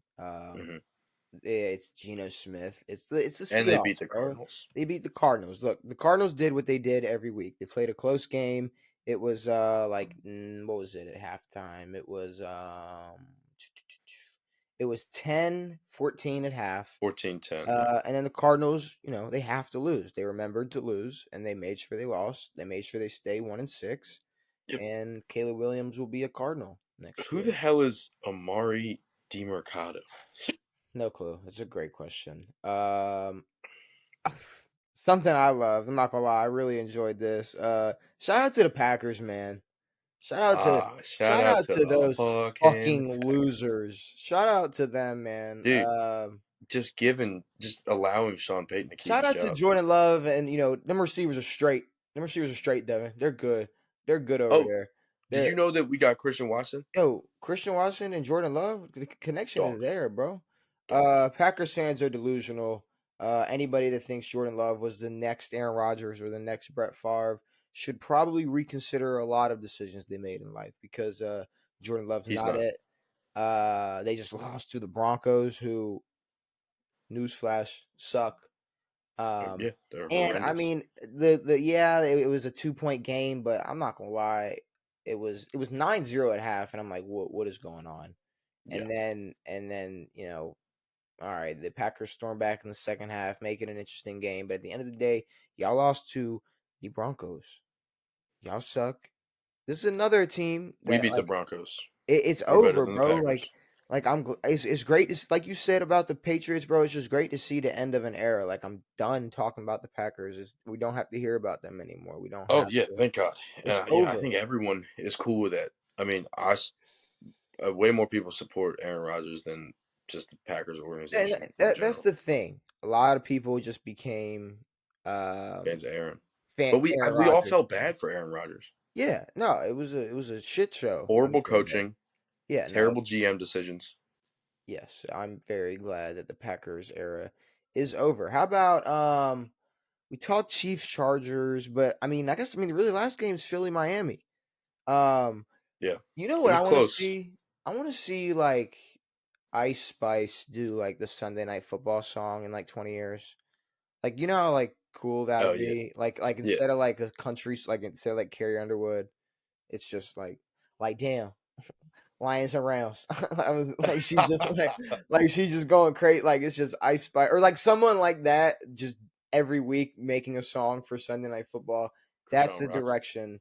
It's Geno Smith. It's the Seahawks, and they beat the Cardinals. They beat the Cardinals. Look, the Cardinals did what they did every week. They played a close game. It was what was it at halftime? It was 10-14 at half. 14-10. And then the Cardinals, they have to lose. They remembered to lose, and they made sure they lost. They made sure they stay 1-6. Yep. And Caleb Williams will be a Cardinal next year. Who the hell is Amari DiMercado? No clue. It's a great question. Something I love. I'm not gonna lie. I really enjoyed this. Shout out to the Packers, man. Shout out to Shout shout out out to to the those fucking fucking Packers. losers. Shout out to them, man. Dude, just allowing Sean Payton to keep Shout his out to job. Jordan Love, and them receivers are straight. Them receivers are straight, Devin. They're good. They're good over Oh, there. did They're you know that we got Christian Watson? Christian Watson and Jordan Love. The connection is Dogs. there, bro. Dogs. Packers fans are delusional. Anybody that thinks Jordan Love was the next Aaron Rodgers or the next Brett Favre should probably reconsider a lot of decisions they made in life because Jordan Love's He's not not. it. They just lost to the Broncos, who, newsflash, suck. Yeah, they're And I horrendous. mean, it was a 2-point game, but I'm not gonna lie, it was 9-0 at half, and I'm like, what is going on? Yeah. And then all right, the Packers storm back in the second half, make it an interesting game. But at the end of the day, y'all lost to the Broncos. Y'all suck. This is another team We that beat the Broncos. it's We're better over, than the bro. Packers. It's great. It's like you said about the Patriots, bro. It's just great to see the end of an era. Like, I'm done talking about the Packers. We don't have to hear about them anymore. We don't Oh have yeah, to. thank God. It's Yeah, I over. think everyone is cool with that. I mean, way more people support Aaron Rodgers than just the Packers And organization in that's general. the thing. A lot of people just became Fans of Aaron, fan but we Aaron we all Rodgers felt fans. bad for Aaron Rodgers. Yeah, no, it was a shit show when he Horrible came there. coaching, Yeah, no, terrible GM decisions. yes, I'm very glad that the Packers era is over. How about we talked Chiefs Chargers, but I mean the really last game is Philly Miami. Um, Yeah, you know it what was I want to close. see? I want to see like Ice Spice do like the Sunday Night Football song in like 20 years. Like, you know how like cool Oh that'd yeah, be? Like yeah. instead of like a country, like instead of like Carrie Underwood, it's just like damn. Lions and Rams. I was like, she's just like she's just going crazy. Like, it's just Ice Spice or like someone like that just every week making a song for Sunday Night Football. That's Krishan the Rock. direction.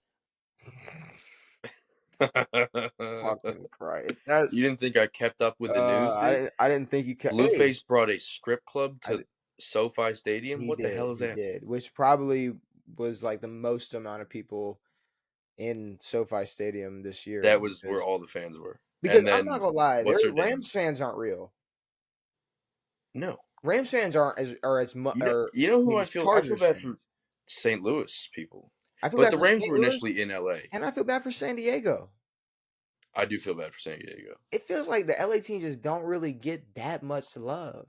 Fucking Christ. That's You didn't think I kept up with the news, I dude? didn't think you could. Hey, Blueface brought a strip club I, to SoFi Stadium. he What the did, hell is he that? did, which probably was like the most amount of people in SoFi Stadium this year That was where all the fans were. because And I'm not then gonna lie, their what's her name? Rams fans aren't real. No. Rams fans aren't as much. You know I who mean, I as feel? I feel Chargers bad fans. for St. Louis people, I feel but bad the for Rams St. were Louis, initially in LA. and I feel bad for San Diego. I do feel bad for San Diego, It feels like the LA team just don't really get that much love.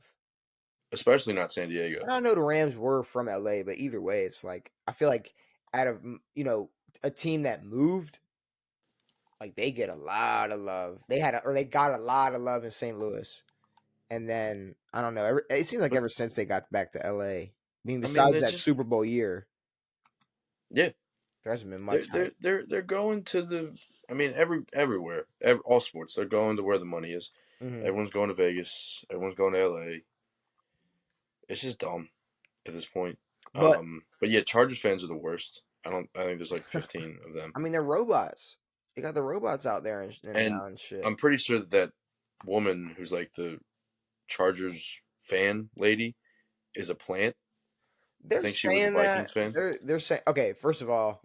especially not San And Diego. I know the Rams were from LA, but either way, it's like I feel like out of a team that moved, like they get a lot of love. They got a lot of love in St. Louis, and then I don't know. It seems like But ever since they got back to LA, I mean, I mean, besides they're that just Super Bowl year, yeah. there hasn't been They're much they're hype. they're they're going to the. I mean, everywhere, all sports. They're going to where the money is. Hmm. Everyone's going to Vegas. Everyone's going to LA. It's just dumb at this point. But But yeah, Chargers fans are the worst. I don't. I think there's like 15 of them, I mean, they're robots. They got the robots out there and and now and shit. I'm pretty sure that woman who's like the Chargers fan lady is a plant. I They're think she was a saying that Vikings fan. they're saying okay. First of all,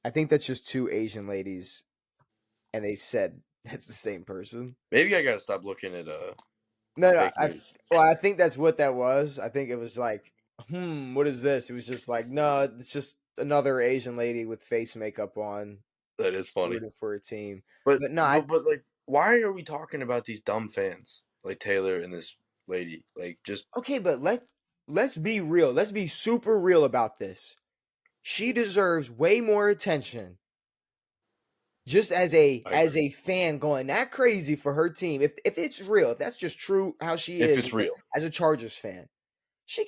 I think that's just two Asian ladies, and they said that's the same person. Maybe I gotta stop looking at No, fake news. I think that's what that was. I think it was like, what is this? It was just like, no, it's just another Asian lady with face makeup on, That is funny. rooting for a team. But But no, but like, why are we talking about these dumb fans like Taylor and this lady? Like, just okay, but let's be real. Let's be super real about this. She deserves way more attention just as a I agree. fan going that crazy for her team. If it's real, if that's just true how she If is it's real, as a Chargers fan, she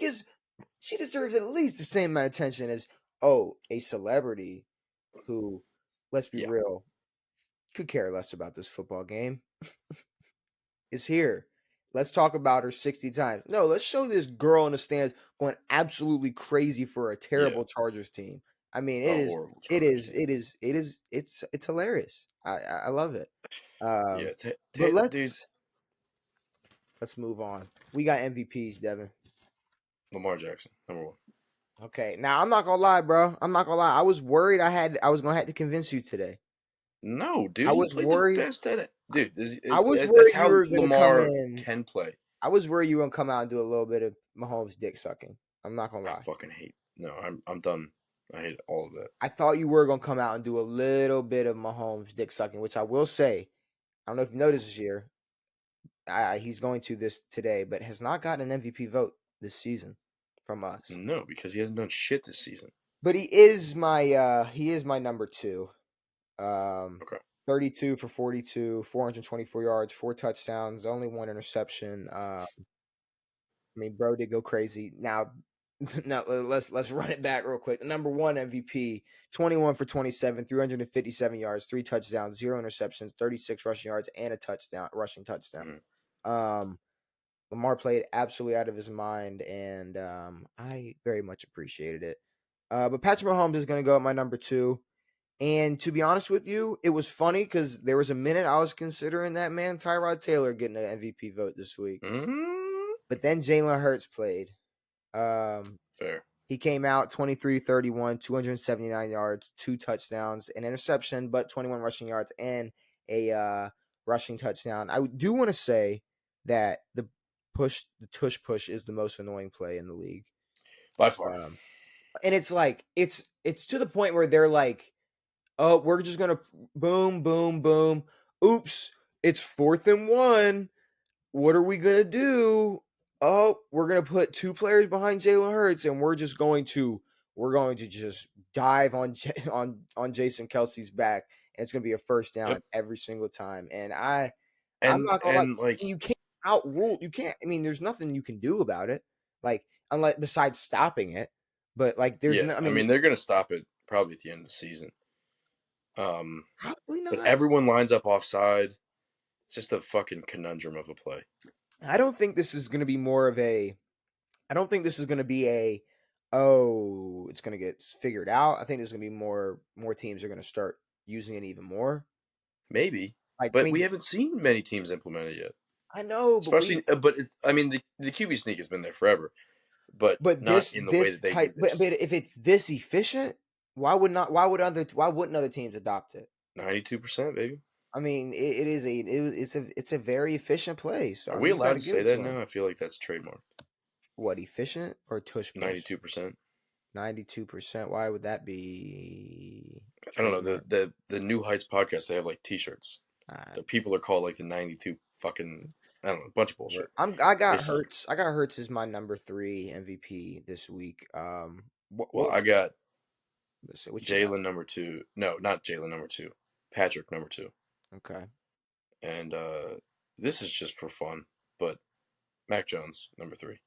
deserves at least the same amount of attention as a celebrity who, let's be yeah, real, could care less about this football game. Is here. Let's talk about her 60 times. No, let's show this girl in the stands going absolutely crazy for a yeah, terrible Chargers team. I mean, a horrible Chargers fan. it's hilarious. I love it. Yeah, But dude. Let's move on. We got MVPs, Devin. Lamar Jackson, number 1. Okay, now I'm not gonna lie, bro. I'm not gonna lie. I was worried I was gonna have to convince you today. No, dude, I he was played the worried. best at it. Dude, I was that's worried you how were gonna come Lamar in. can play. I was worried you were gonna come out and do a little bit of Mahomes dick sucking. I'm not gonna I lie. fucking hate. No, I'm done. I hate all of that. I thought you were gonna come out and do a little bit of Mahomes dick sucking, which I will say. I don't know if you noticed this year. He's going to this today, but has not gotten an MVP vote this season from us. No, because he hasn't done shit this season. But he is my number 2. Okay. 32 for 42, 424 yards, 4 touchdowns, only 1 interception. I mean, bro did go crazy. Now, let's run it back real quick. The number 1 MVP, 21 for 27, 357 yards, 3 touchdowns, 0 interceptions, 36 rushing yards, and a rushing touchdown. Mm-hmm. Lamar played absolutely out of his mind, and I very much appreciated it. But Patrick Mahomes is going to go at my number 2. And to be honest with you, it was funny because there was a minute I was considering that man Tyrod Taylor getting an MVP vote this week. Mm-hmm. But then Jalen Hurts played. Fair. He came out 23-31, 279 yards, 2 touchdowns, an interception, but 21 rushing yards and a rushing touchdown. I do want to say that the tush push is the most annoying play in the league. By far. And it's like it's to the point where they're like, oh, we're just gonna boom, boom, boom. Oops, it's 4th and 1. What are we gonna do? Oh, we're gonna put 2 players behind Jalen Hurts, and we're going to just dive on on Jason Kelsey's back, and it's gonna be a first down every single time. And I'm not gonna like you can't outrule. You can't. I mean, there's nothing you can do about it, like unless besides stopping it. But like, there's no. I mean, they're gonna stop it probably at the end of the season. Probably not. But everyone lines up offside. It's just a fucking conundrum of a play. I don't think this is going to be more of a. I don't think this is going to be a. Oh, it's going to get figured out. I think there's going to be more teams are going to start using it even more. Maybe, Like, but we haven't seen many teams implement it yet. I know, especially, but I mean, the QB sneak has been there forever, but not in the way that they type. do this. But if it's this efficient, why wouldn't other teams adopt it? 92%, baby. I mean, it's a very efficient play. So Are we allowed to say that now? I feel like that's trademarked. What, efficient or tush push? 92%. 92%. Why would that be? I don't know. The New Heights podcast, they have like T-shirts. The people are called like the 92 fucking. I don't know, a bunch of bullshit. I got Hurts. I got Hurts as my number 3 MVP this week. I got Jalen number 2. No, not Jalen number 2. Patrick number 2. Okay. And this is just for fun, but Mac Jones number 3.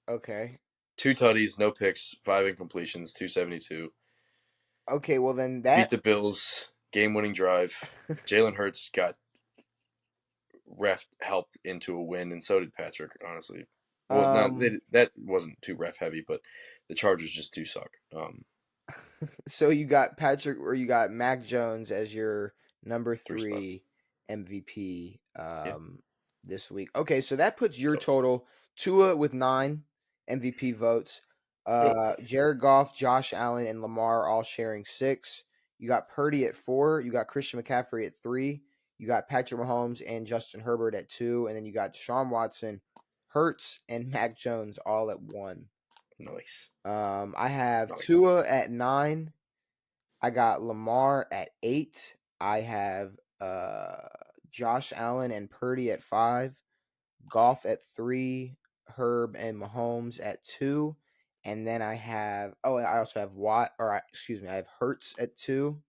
Okay. 2 tutties, no picks, 5 incompletions, 272. Okay, well then that beat the Bills, game-winning drive. Jalen Hurts got ref helped into a win, and so did Patrick. Honestly, well, that wasn't too ref heavy, but the Chargers just do suck. So you got Patrick, or you got Mac Jones as your number 3 MVP this week. Okay, so that puts your total Tua with 9 MVP votes. Jared Goff, Josh Allen, and Lamar all sharing 6. You got Purdy at 4. You got Christian McCaffrey at 3. You got Patrick Mahomes and Justin Herbert at 2, and then you got Deshaun Watson, Hurts, and Mac Jones all at 1. Nice. I have Tua at 9. I got Lamar at 8. I have Josh Allen and Purdy at 5. Goff at 3. Herb and Mahomes at 2. And then I also have I have Hurts at 2.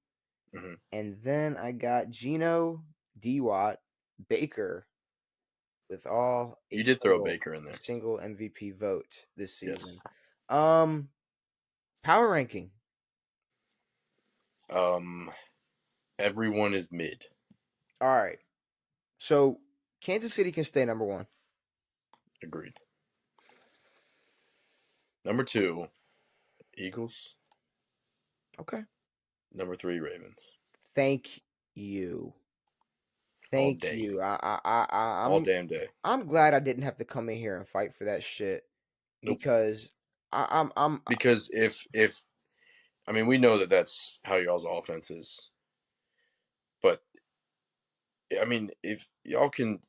Mm-hmm. And then I got Geno, D-Watt, Baker with all you did throw Baker in there. Single MVP vote this season. Yes. Power ranking. Everyone is mid. All right. So Kansas City can stay number 1. Agreed. Number 2, Eagles. Okay. Number 3, Ravens. Thank you. Thank day. you. All damn day. I'm glad I didn't have to come in here and fight for that shit Nope. because I'm Because if I mean, we know that that's how y'all's offense is, but I mean, if y'all can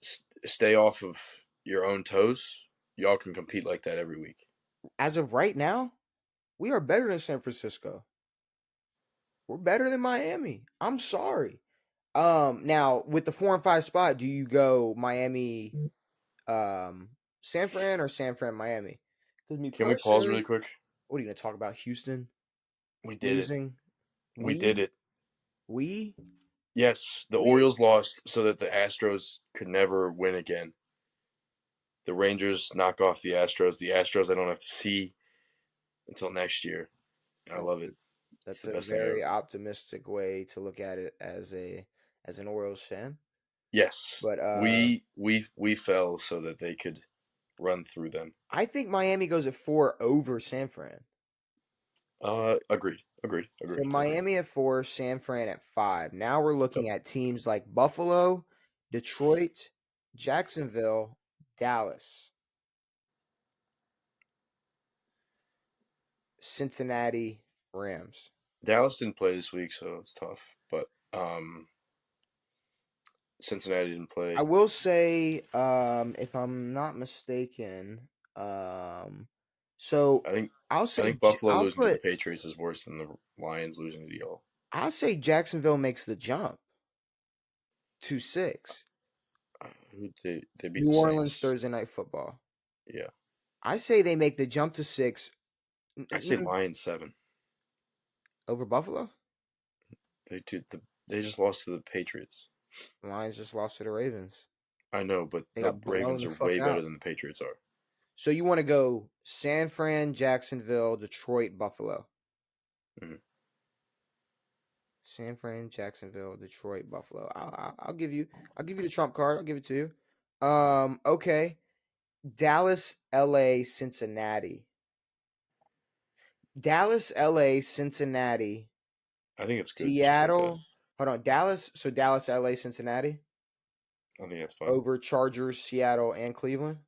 stay off of your own toes, y'all can compete like that every week. as of right now, we are better than San Francisco. We're better than Miami. I'm sorry. Now with the 4 and 5 spot, do you go Miami, San Fran or San Fran Miami? Because me Can we pause really personally, quick? what are you gonna talk about? Houston We did it. losing? We did it. We Yes, the we Orioles lost so that the Astros could never win again. The Rangers knock off the Astros. The Astros I don't have to see until next year. I that's love it. It's that's the a best thing very ever. optimistic way to look at it as an Orioles fan. Yes, But we fell so that they could run through them. I think Miami goes at 4 over San Fran. Agreed. So Miami at 4, San Fran at 5. Now we're Yep. looking at teams like Buffalo, Detroit, Jacksonville, Dallas, Cincinnati, Rams. Dallas didn't play this week, so it's tough. But Cincinnati didn't I play. will say, if I'm not mistaken, so I think I'll I say think Buffalo I'll losing to the put Patriots is worse than the Lions losing to y'all. I'll say Jacksonville makes the jump to 6. They beat New the Orleans Saints. Thursday night football. Yeah, I say they make the jump to 6 I say Lions 7. over Buffalo. They just lost to the Patriots. Lions just lost to the Ravens. I know, but They the got blown Ravens the are fuck way better out. than the Patriots are. So you want to go San Fran, Jacksonville, Detroit, Buffalo. Mm-hmm. San Fran, Jacksonville, Detroit, Buffalo. I'll give you the trump card. I'll give it to you. Okay. Dallas, LA, Cincinnati. Dallas, LA, Cincinnati, I think it's good just like that. Seattle. Hold on. Dallas, so Dallas, LA, Cincinnati I think that's fine. over Chargers, Seattle, and Cleveland.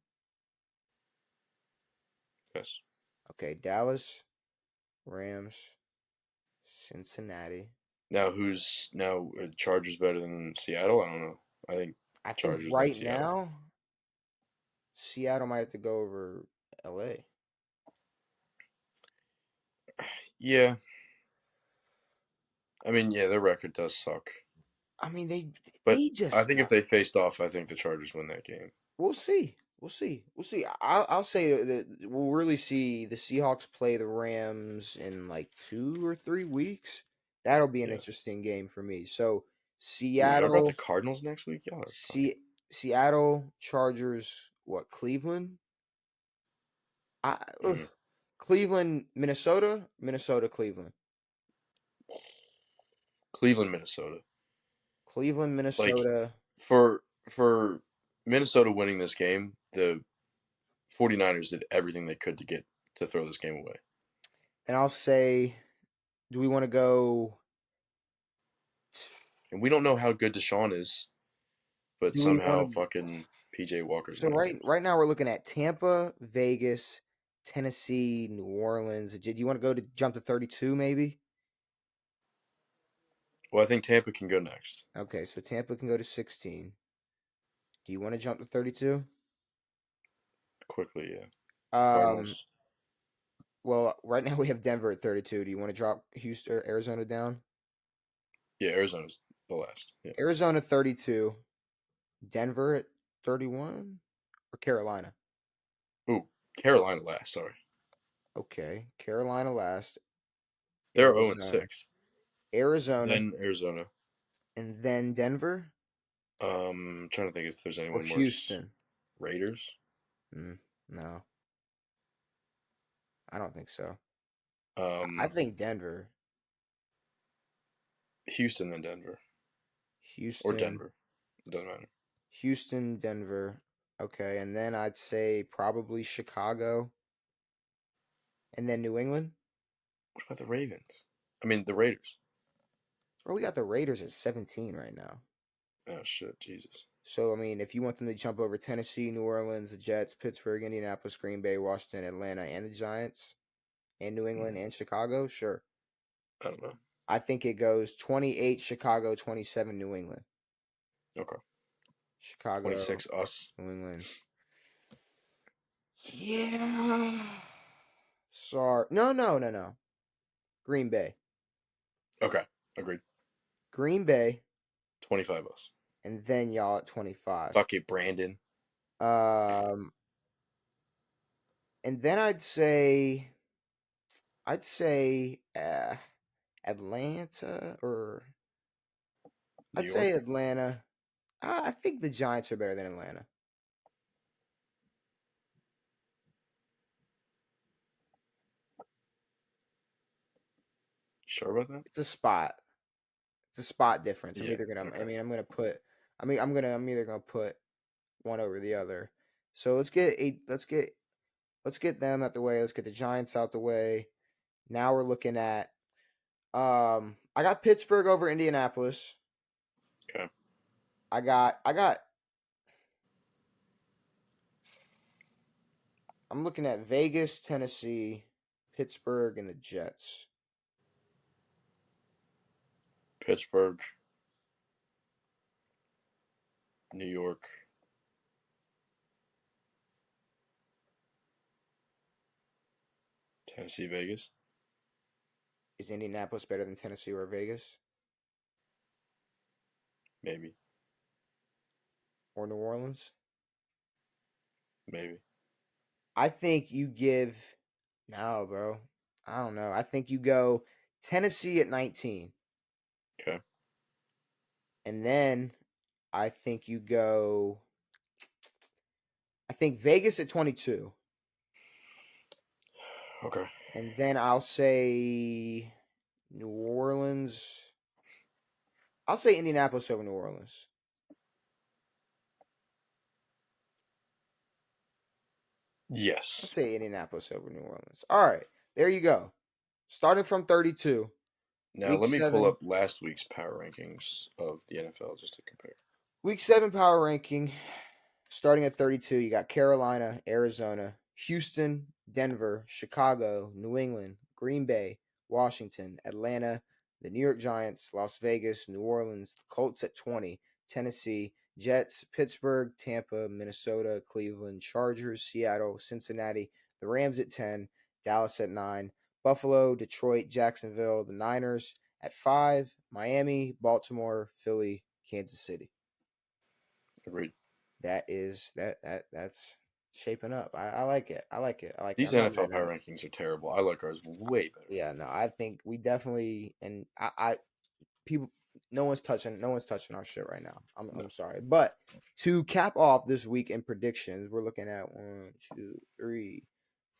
Yes. Okay, Dallas, Rams, Cincinnati. Now Chargers better than Seattle? I don't know. I think I think Chargers then right Seattle. now Seattle might have to go over LA. Yeah. I mean, yeah, their record does suck. I mean, But they I just think if they faced off, I think the Chargers win that game. we'll see. We'll see. We'll see. I'll say that we'll really see the Seahawks play the Rams in like 2 or 3 weeks. That'll be an Yeah. interesting game for me. So Ooh, y'all got the Seattle, Cardinals next week? Y'all are fucking. Seattle Chargers. What Cleveland? I ugh. Mm. Cleveland, Minnesota, Minnesota, Cleveland, Cleveland, Minnesota. Cleveland, Like Minnesota. for Minnesota winning this game, the 49ers did everything they could to throw this game away. And I'll say, do we want to go? And we don't know how good Deshaun is, but Do we want somehow to? fucking PJ Walker's So winning games. right now we're looking at Tampa, Vegas, Tennessee, New Orleans. Do you want to go to jump to 32 maybe? Well, I think Tampa can go next. Okay, so Tampa can go to 16. Do you want to jump to 32? Quickly, yeah. Um, Cardinals. well, right now we have Denver at 32. Do you want to drop Houston or Arizona down? Yeah, Arizona's the last. Yeah. Arizona 32, Denver at 31 or Carolina? Ooh, Carolina last, sorry. Okay, Carolina last, They're 0 Arizona. 6. Arizona Then Arizona. and then Denver I'm trying to think if there's or anyone worse. Houston? Raiders? No, I don't think so. I Um, think Denver, Houston, then Denver. Or Houston, Denver. It doesn't matter. Houston, Denver. Okay, and then I'd say probably Chicago and then New England. What about the Ravens? I mean, the Raiders. Bro, we got the Raiders at 17 right now. Oh shit, Jesus. So I mean, if you want them to jump over Tennessee, New Orleans, the Jets, Pittsburgh, Indianapolis, Green Bay, Washington, Atlanta, and the Giants, and New England and Chicago, sure. I don't know. I think it goes 28 Chicago, 27 New England. Okay. Chicago, 26 us. New England. Yeah. Sorry. No. Green Bay. Okay. Agreed. Green Bay, 25 us. and then y'all at 25. Fuck it, Brandon. And then I'd say Atlanta, or New I'd say York. Atlanta. I think the Giants are better than Atlanta. Sure about that? It's a spot. It's a spot difference. I'm Yeah. either gonna. Okay. I'm either gonna put one over the other. So let's get them out the way. Let's get the Giants out the way. Now we're looking at. I got Pittsburgh over Indianapolis. Okay. I got. I'm looking at Vegas, Tennessee, Pittsburgh, and the Jets. Pittsburgh. New York. Tennessee, Vegas. Is Indianapolis better than Tennessee or Vegas? Maybe. Or New Orleans? Maybe. I think you give. No, bro. I don't know. I think you go Tennessee at 19. Okay. And then I think you go. I think Vegas at 22. Okay. And then I'll say New Orleans. I'll say Indianapolis over New Orleans. Yes. I'll say Indianapolis over New Orleans. All right. There you go. Starting from 32. Now Week let me pull 7. up last week's power rankings of the NFL just to compare. Week 7 power ranking. Starting at 32, you got Carolina, Arizona, Houston, Denver, Chicago, New England, Green Bay, Washington, Atlanta, the New York Giants, Las Vegas, New Orleans, Colts at 20, Tennessee, Jets, Pittsburgh, Tampa, Minnesota, Cleveland, Chargers, Seattle, Cincinnati, the Rams at 10, Dallas at 9, Buffalo, Detroit, Jacksonville, the Niners at 5, Miami, Baltimore, Philly, Kansas City. Agreed. That's shaping up. I like it. These I'm not NFL mad at power it. rankings are terrible. I like ours way better. Yeah, no, I think we definitely, and I people, no one's touching our shit right now. I'm sorry, but to cap off this week in predictions, we're looking at 1, 2, 3,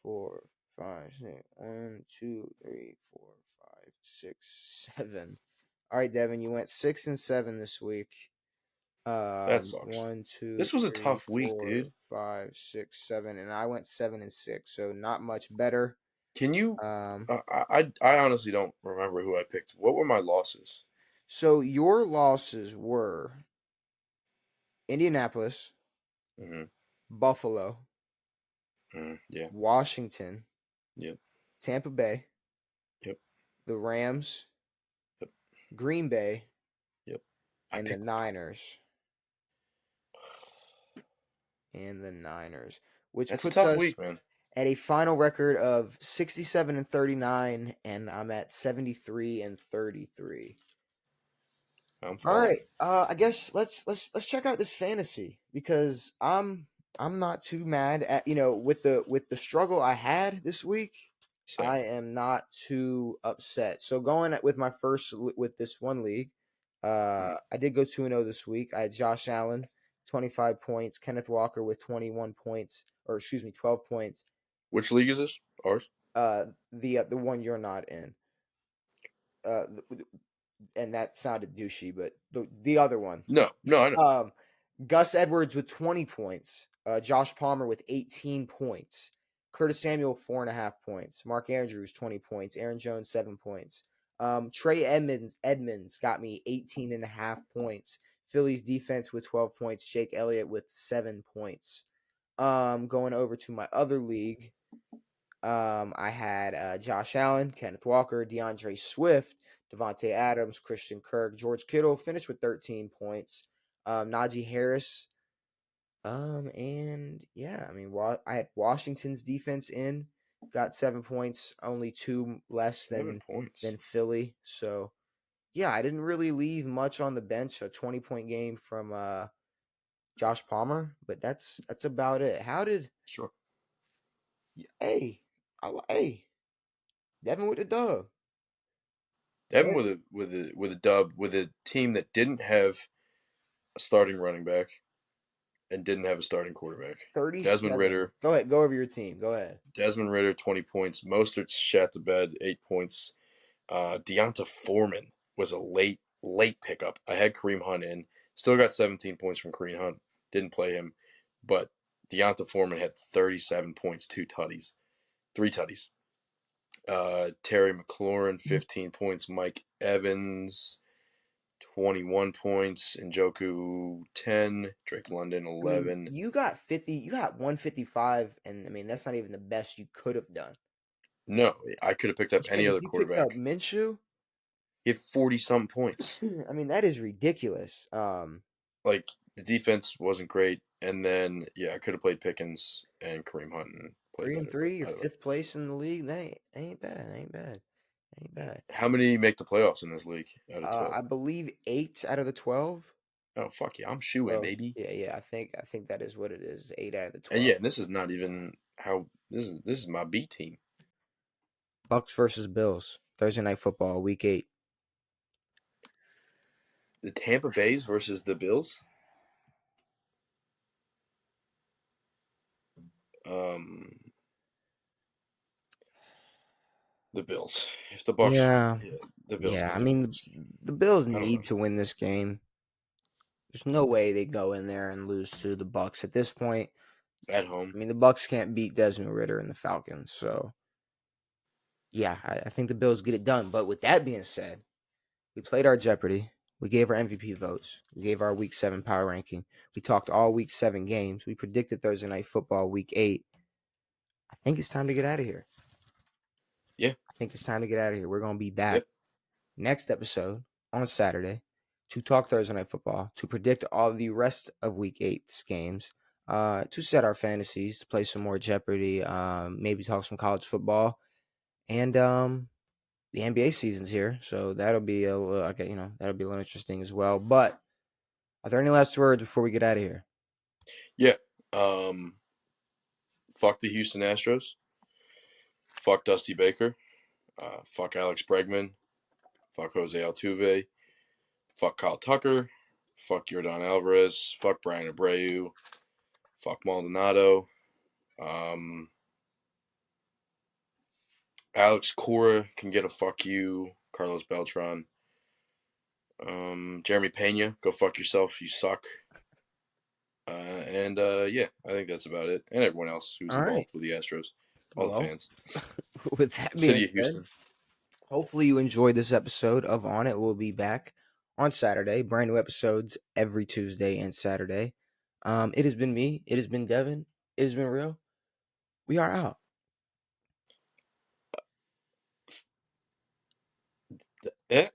4, 5, 6. 1, 2, 3, 4, 5, 6, 7. All right, Devin, you went 6 and 7 this week. That sucks. 1, 2, This was a 3, tough week, 4, dude. 5, 6, 7, and I went 7 and 6, so not much better. Can you? I honestly don't remember who I picked. What were my losses? So your losses were Indianapolis, Buffalo, yeah, Washington, yep, Tampa Bay, yep, the Rams, yep, Green Bay, yep, and the Niners. Which That's puts a tough us week, man. at a final record of 67 and 39, and I'm at 73 and 33. I'm All following. right, I guess let's check out this fantasy, because I'm not too mad at, with the struggle I had this week. Same. I am not too upset. So going with my first with this one league, I did go 2-0 this week. I had Josh Allen, 25 points, Kenneth Walker with 21 points, or excuse me, 12 points. Which league is this? Ours? The one you're not in. And that sounded douchey, but the other one. No, I know. Gus Edwards with 20 points. Josh Palmer with 18 points. Curtis Samuel, 4.5 points. Mark Andrews, 20 points. Aaron Jones, 7 points. Trey Edmonds got me 18.5 points. Philly's defense with 12 points. Jake Elliott with 7 points. Going over to my other league, I had Josh Allen, Kenneth Walker, DeAndre Swift, Devontae Adams, Christian Kirk, George Kittle finished with 13 points. Najee Harris. And yeah, I mean, I had Washington's defense got 7 points, only 2 less 7 points. than Philly. So yeah, I didn't really leave much on the bench. A 20-point game from Josh Palmer, but that's about it. How did Sure. hey Devin with the dub? Devin with a dub with a team that didn't have a starting running back and didn't have a starting quarterback. 37. Desmond Ritter. Go ahead. Go over your team. Go ahead. Desmond Ritter, 20 points. Mostert shat the bed, 8 points. Deonta Foreman was a late pickup. I had Kareem Hunt in. Still got 17 points from Kareem Hunt. Didn't play him. But Deonta Foreman had 37 points, 3 tutties. Terry McLaurin, 15 points. Mike Evans, 21 points. Njoku, 10. Drake London, 11. I mean, you got 50. You got 155, and I mean that's not even the best you could have done. No, I could have picked up any other quarterback. You picked up Minshew. He had 40-something points. I mean, that is ridiculous. Like, the defense wasn't great, and then I could have played Pickens and Kareem Hunt and played 3-3, you're better. 5th place in the league. That ain't bad. How many make the playoffs in this league out of 12? I believe 8 out of the 12. Oh fuck yeah, I'm shooing, baby. Yeah. I think that is what it is. 8 out of the 12. And and this is not even how this is my B team. Bucks versus Bills, Thursday Night Football, Week 8. The Tampa Bays versus the Bills. The Bills. If the Bucks, the Bills. Yeah, I mean the Bills need to win this game. There's no way they go in there and lose to the Bucks at this point. At home. I mean, the Bucks can't beat Desmond Ritter and the Falcons, so yeah, I think the Bills get it done. But with that being said, we played our Jeopardy. We gave our MVP votes. We gave our Week 7 power ranking. We talked all Week 7 games. We predicted Thursday Night Football Week 8. I think it's time to get out of here. Yeah. I think it's time to get out of here. We're going to be back next episode on Saturday to talk Thursday Night Football, to predict all the rest of Week 8's games, to set our fantasies, to play some more Jeopardy, maybe talk some college football, and the NBA season's here, so that'll be a little interesting as well. But are there any last words before we get out of here? Yeah. Fuck the Houston Astros. Fuck Dusty Baker. Fuck Alex Bregman. Fuck Jose Altuve. Fuck Kyle Tucker. Fuck Yordan Alvarez. Fuck Brian Abreu. Fuck Maldonado. Alex Cora can get a fuck you. Carlos Beltran. Jeremy Pena, go fuck yourself. You suck. I think that's about it. And everyone else who's involved with the Astros. All the fans. With that being City said, of Houston. Hopefully you enjoyed this episode of On It. We'll be back on Saturday. Brand new episodes every Tuesday and Saturday. It has been me. It has been Devin. It has been real. We are out. Yeah.